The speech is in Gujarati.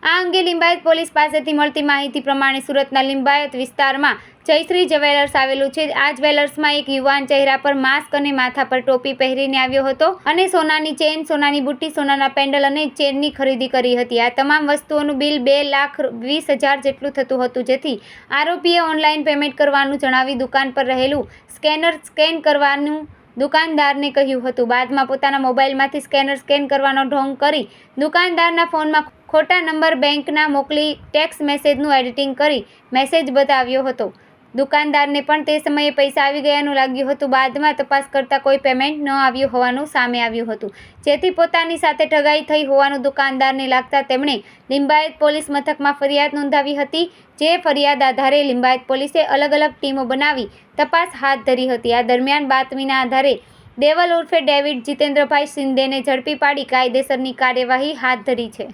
આ અંગે લિંબાયત પોલીસ પાસેથી મળતી માહિતી પ્રમાણે સુરતના લિંબાયત વિસ્તારમાં જયશ્રી જ્વેલર્સ આવેલું છે. આ જ્વેલર્સમાં એક યુવાન ચહેરા પર માસ્ક અને માથા પર ટોપી પહેરીને આવ્યો હતો અને સોનાની ચેન, સોનાની બુટ્ટી, સોનાના પેન્ડલ અને ચેનની ખરીદી કરી હતી. આ તમામ વસ્તુઓનું બિલ 2,20,000 જેટલું થતું હતું, જેથી આરોપીએ ઓનલાઈન પેમેન્ટ કરવાનું જણાવી દુકાન પર રહેલું સ્કેનર સ્કેન કરવાનું દુકાનદારને કહ્યું હતું. બાદમાં પોતાના મોબાઈલમાંથી સ્કેનર સ્કેન કરવાનો ઢોંગ કરી દુકાનદારના ફોનમાં ખોટા નંબર બેંકના મોકલી ટેક્સ્ટ મેસેજનું એડિટિંગ કરી મેસેજ બતાવ્યો હતો. દુકાનદારને પણ તે સમયે પૈસા આવી ગયાનું લાગ્યું હતું. બાદમાં તપાસ કરતાં કોઈ પેમેન્ટ ન આવ્યું હોવાનું સામે આવ્યું હતું, જેથી પોતાની સાથે ઠગાઈ થઈ હોવાનું દુકાનદારને લાગતા તેમણે લિંબાયત પોલીસ મથકમાં ફરિયાદ નોંધાવી હતી. જે ફરિયાદ આધારે લિંબાયત પોલીસે અલગ અલગ ટીમો બનાવી તપાસ હાથ ધરી હતી. આ દરમિયાન બાતમીના આધારે દેવલ ઉર્ફે ડેવિડ જીતેન્દ્રભાઈ શિંદેને ઝડપી પાડી કાયદેસરની કાર્યવાહી હાથ ધરી છે.